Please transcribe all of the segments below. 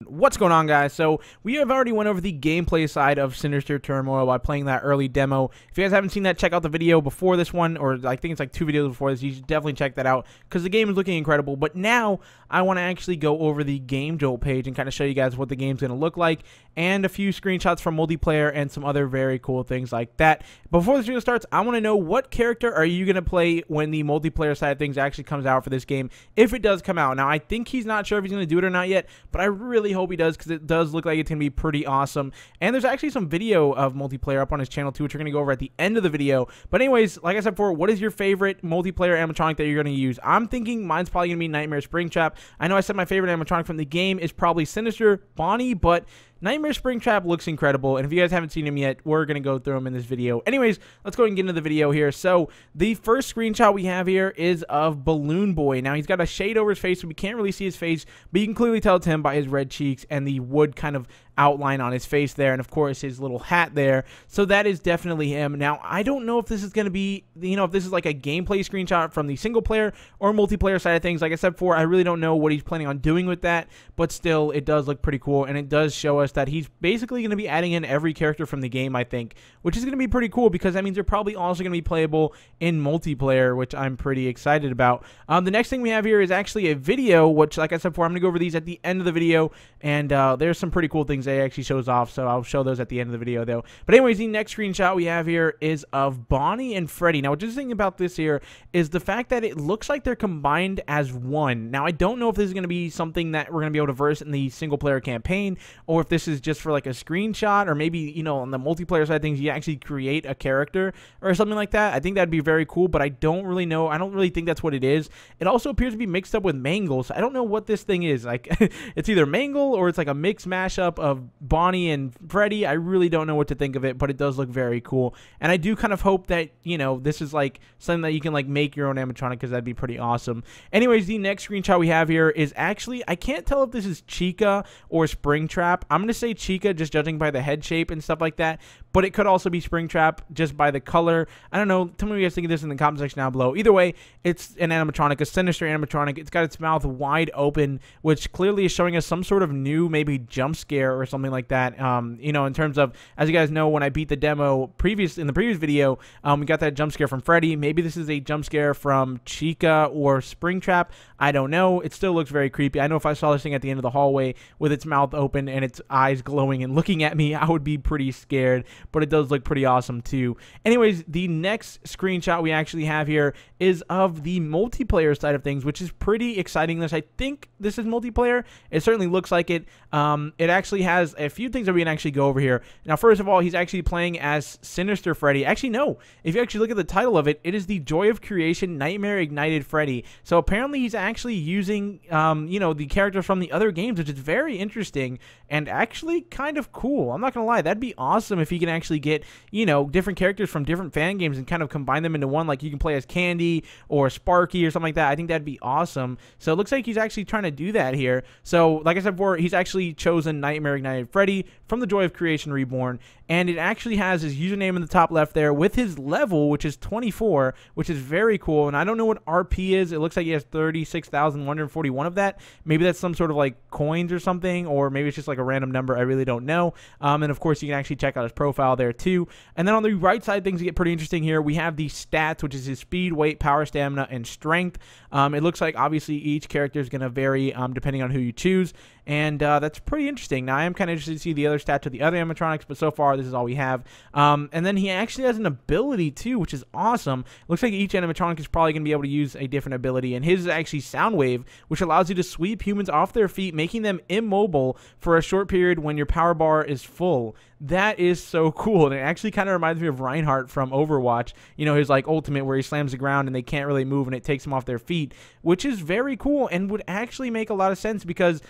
What's going on, guys? So we have already went over the gameplay side of Sinister Turmoil by playing that early demo. If you guys haven't seen that, check out the video before this one, or I think it's like 2 videos before this. You should definitely check that out because the game is looking incredible. But now I want to actually go over the Game Jolt page and kind of show you guys what the game's going to look like and a few screenshots from multiplayer and some other very cool things like that. Before this video starts, I want to know, what character are you going to play when the multiplayer side of things actually comes out for this game, if it does come out. Now, I think he's not sure if he's going to do it or not yet, but I really hope he does because it does look like it's going to be pretty awesome. And there's actually some video of multiplayer up on his channel too, which we're going to go over at the end of the video. But anyways, like I said before, what is your favorite multiplayer animatronic that you're going to use? I'm thinking mine's probably going to be Nightmare Springtrap. I know I said my favorite animatronic from the game is probably Sinister Bonnie, but Nightmare Springtrap looks incredible, and if you guys haven't seen him yet, we're going to go through him in this video. Anyways, let's go ahead and get into the video here. So, the first screenshot we have here is of Balloon Boy. Now, he's got a shade over his face, so we can't really see his face, but you can clearly tell it's him by his red cheeks and the wood kind of outline on his face there, and of course his little hat there. So that is definitely him. Now, I don't know if this is going to be, if this is like a gameplay screenshot from the single player or multiplayer side of things. Like I said before, I really don't know what he's planning on doing with that, but still, it does look pretty cool, and it does show us that he's basically going to be adding in every character from the game, I think, which is going to be pretty cool because that means they're probably also going to be playable in multiplayer, which I'm pretty excited about. The next thing we have here is actually a video, which, like I said before, I'm going to go over these at the end of the video, and there's some pretty cool things they actually shows off, so I'll show those at the end of the video though. But anyways, the next screenshot we have here is of Bonnie and Freddy. Now, what's interesting about this here is the fact that it looks like they're combined as one. Now, I don't know if this is going to be something that we're going to be able to verse in the single player campaign, or if this is just for like a screenshot, or maybe, on the multiplayer side of things, you actually create a character or something like that. I think that'd be very cool, but I don't really know. I don't really think that's what it is. It also appears to be mixed up with Mangle, so I don't know what this thing is. Like, it's either Mangle or it's like a mixed mashup of Bonnie and Freddy. I really don't know what to think of it, but it does look very cool. And I do kind of hope that, this is like something that you can like make your own animatronic, because that'd be pretty awesome. Anyways, the next screenshot we have here is actually, I can't tell if this is Chica or Springtrap. I'm going to say Chica, just judging by the head shape and stuff like that, but it could also be Springtrap just by the color. I don't know. Tell me what you guys think of this in the comment section down below. Either way, it's an animatronic, a sinister animatronic. It's got its mouth wide open, which clearly is showing us some sort of new, maybe jump scare or something like that. In terms of, as you guys know, when I beat the demo in the previous video, we got that jump scare from Freddy. Maybe this is a jump scare from Chica or Springtrap. I don't know. It still looks very creepy. I know if I saw this thing at the end of the hallway with its mouth open and its eyes glowing and looking at me, I would be pretty scared, but it does look pretty awesome too. Anyways, the next screenshot we actually have here is of the multiplayer side of things, which is pretty exciting. I think this is multiplayer. It certainly looks like it. It actually has a few things that we can actually go over here. Now, first of all, he's actually playing as Sinister Freddy. Actually, no. If you actually look at the title of it, it is the Joy of Creation Nightmare Ignited Freddy. So apparently he's actually using, the characters from the other games, which is very interesting and actually kind of cool. I'm not going to lie. That'd be awesome if he can actually get, different characters from different fan games and kind of combine them into one. Like you can play as Candy or Sparky or something like that. I think that'd be awesome. So it looks like he's actually trying to do that here. So like I said before, he's actually chosen Nightmare Ignited Freddy from the Joy of Creation Reborn, and it actually has his username in the top left there with his level, which is 24, which is very cool. And I don't know what RP is. It looks like he has 36,141 of that. Maybe that's some sort of like coins or something, or maybe it's just like a random number. I really don't know. And of course, you can actually check out his profile there too. And then on the right side, things get pretty interesting here. We have the stats, which is his speed, weight, power, stamina, and strength. It looks like obviously each character is going to vary depending on who you choose, and that's pretty interesting. Now, I am kind of interested to see the other stats of the other animatronics, but so far this is all we have. And then he actually has an ability too, which is awesome. Looks like each animatronic is probably going to be able to use a different ability, and his is actually Soundwave, which allows you to sweep humans off their feet, making them immobile for a short period when your power bar is full. That is so cool, and it actually kind of reminds me of Reinhardt from Overwatch, his like ultimate where he slams the ground and they can't really move and it takes them off their feet, which is very cool and would actually make a lot of sense because,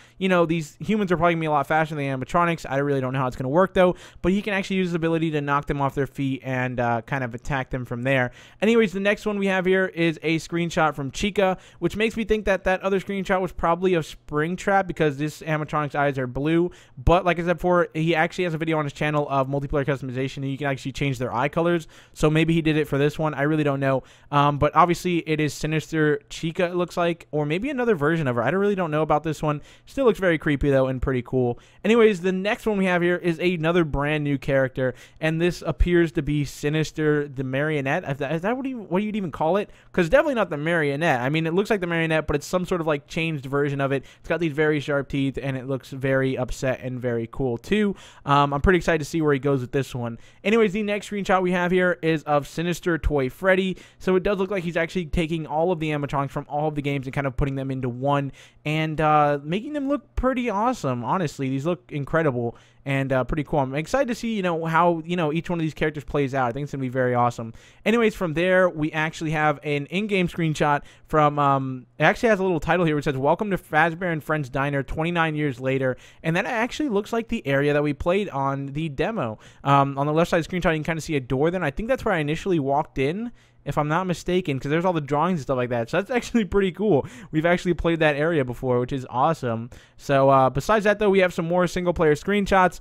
these humans are probably going to be a lot faster than the animatronics. I really don't know how it's going to work though, but he can actually use his ability to knock them off their feet and kind of attack them from there. Anyways, the next one we have here is a screenshot from Chica, which makes me think that that other screenshot was probably of Springtrap because this animatronic's eyes are blue, but like I said before, he actually has a video on his channel of multiplayer customization, and you can actually change their eye colors. So maybe he did it for this one. I really don't know. But obviously it is Sinister Chica, it looks like, or maybe another version of her. I really don't know about this one. Still looks very very creepy though and pretty cool. Anyways, the next one we have here is another brand new character, and this appears to be Sinister the Marionette. Is that what you'd even call it? Because definitely not the Marionette. I mean, it looks like the Marionette, but it's some sort of like changed version of it. It's got these very sharp teeth, and it looks very upset and very cool too. I'm pretty excited to see where he goes with this one. Anyways, the next screenshot we have here is of Sinister Toy Freddy. So it does look like he's actually taking all of the animatronics from all of the games and kind of putting them into one, and making them look pretty awesome. Honestly, these look incredible and pretty cool. I'm excited to see, how, each one of these characters plays out. I think it's going to be very awesome. Anyways, from there, we actually have an in-game screenshot from, it actually has a little title here which says, "Welcome to Fazbear and Friends Diner 29 years later." And that actually looks like the area that we played on the demo. On the left side of the screenshot, you can kind of see a door there, and I think that's where I initially walked in, if I'm not mistaken, because there's all the drawings and stuff like that. So that's actually pretty cool. We've actually played that area before, which is awesome. So besides that, though, we have some more single-player screenshots.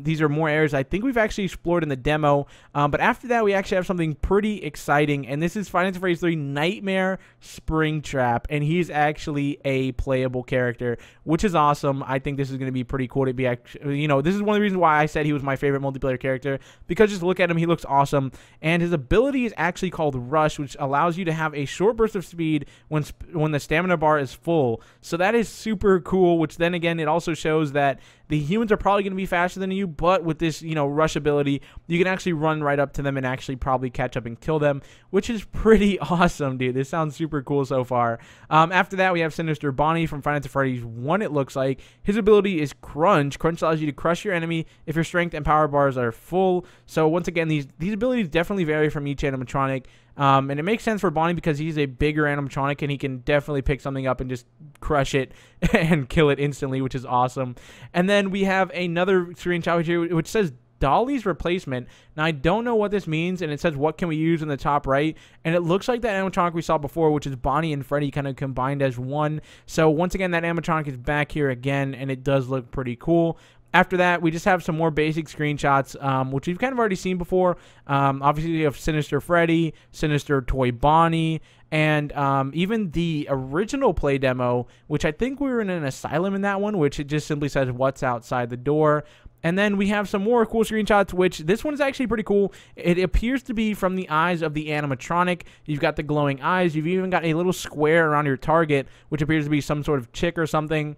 These are more areas I think we've actually explored in the demo. But after that, we actually have something pretty exciting, and this is Five Nights at Freddy's 3 Nightmare Springtrap, and he's actually a playable character, which is awesome. I think this is going to be pretty cool to be actually, this is one of the reasons why I said he was my favorite multiplayer character, because just look at him, he looks awesome, and his ability is actually called Rush, which allows you to have a short burst of speed when the stamina bar is full. So that is super cool, which then again, it also shows that the humans are probably going to be faster than you, but with this, rush ability, you can actually run right up to them and actually probably catch up and kill them, which is pretty awesome, dude. This sounds super cool so far. After that, we have Sinister Bonnie from Five Nights at Freddy's 1, it looks like. His ability is Crunch. Crunch allows you to crush your enemy if your strength and power bars are full. So once again, these abilities definitely vary from each animatronic. And it makes sense for Bonnie because he's a bigger animatronic and he can definitely pick something up and just crush it and kill it instantly, which is awesome. And then we have another screenshot here which says Dolly's replacement. Now, I don't know what this means, and it says, "What can we use?" in the top right, and it looks like that animatronic we saw before, which is Bonnie and Freddy kind of combined as one. So once again, that animatronic is back here again, and it does look pretty cool. After that, we just have some more basic screenshots, which we've kind of already seen before. Obviously, you have Sinister Freddy, Sinister Toy Bonnie, and even the original play demo, which I think we were in an asylum in that one, which it just simply says, "What's outside the door?" And then we have some more cool screenshots, which this one is actually pretty cool. It appears to be from the eyes of the animatronic. You've got the glowing eyes. You've even got a little square around your target, which appears to be some sort of chick or something.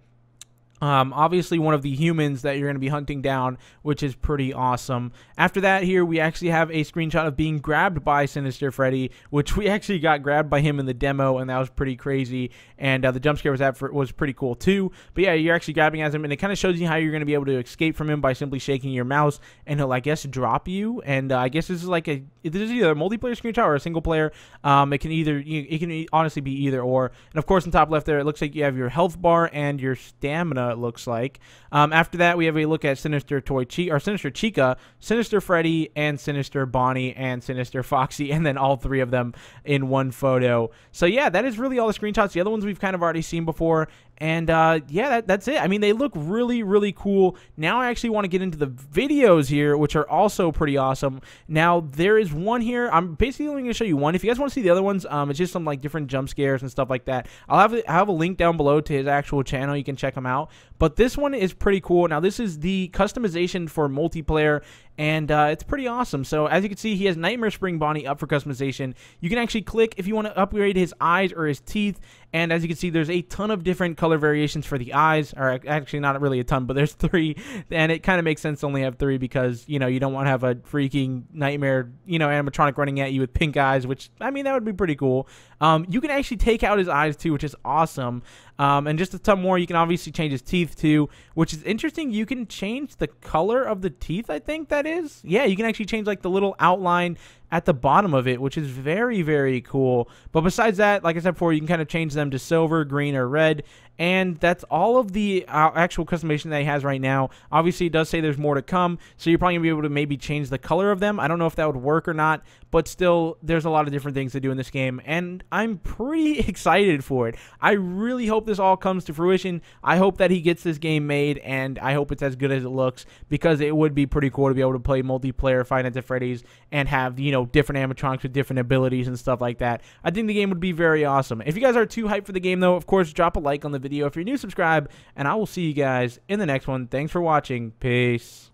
Obviously one of the humans that you're going to be hunting down, which is pretty awesome. After that, here we actually have a screenshot of being grabbed by Sinister Freddy, which we actually got grabbed by him in the demo, and that was pretty crazy. And the jump scare was pretty cool too. But yeah, you're actually grabbing at him, and it kind of shows you how you're going to be able to escape from him by simply shaking your mouse, and he'll, I guess, drop you. And I guess this is like this is either a multiplayer screenshot or a single player. It can honestly be either or. And of course, in top left there, it looks like you have your health bar and your stamina. It looks like. After that, we have a look at Sinister Chica, Sinister Freddy, and Sinister Bonnie, and Sinister Foxy, and then all three of them in one photo. So yeah, that is really all the screenshots. The other ones we've kind of already seen before. And yeah, that's it. I mean, they look really, really cool. Now I actually want to get into the videos here, which are also pretty awesome. Now, there is one here. I'm basically only going to show you one. If you guys want to see the other ones, it's just some like different jump scares and stuff like that. I'll have a link down below to his actual channel. You can check him out. But this one is pretty cool. Now, this is the customization for multiplayer, and it's pretty awesome. So as you can see, he has Nightmare Spring Bonnie up for customization. You can actually click if you want to upgrade his eyes or his teeth. And as you can see, there's a ton of different color variations for the eyes, or actually not really a ton, but there's 3. And it kind of makes sense to only have 3 because, you don't want to have a freaking nightmare, animatronic running at you with pink eyes, which, I mean, that would be pretty cool. You can actually take out his eyes too, which is awesome. And just a ton more. You can obviously change his teeth too, which is interesting. You can change the color of the teeth, I think that is. Yeah, you can actually change like the little outline at the bottom of it, which is very, very cool. But besides that, like I said before, you can kind of change them to silver, green, or red. And that's all of the actual customization that he has right now. Obviously, it does say there's more to come, so you're probably going to be able to maybe change the color of them. I don't know if that would work or not, but still, there's a lot of different things to do in this game, and I'm pretty excited for it. I really hope this all comes to fruition. I hope that he gets this game made, and I hope it's as good as it looks, because it would be pretty cool to be able to play multiplayer Five Nights at Freddy's and have, know, different animatronics with different abilities and stuff like that. I think the game would be very awesome. If you guys are too hyped for the game, though, of course, drop a like on the video. If you're new, subscribe, and I will see you guys in the next one. Thanks for watching. Peace.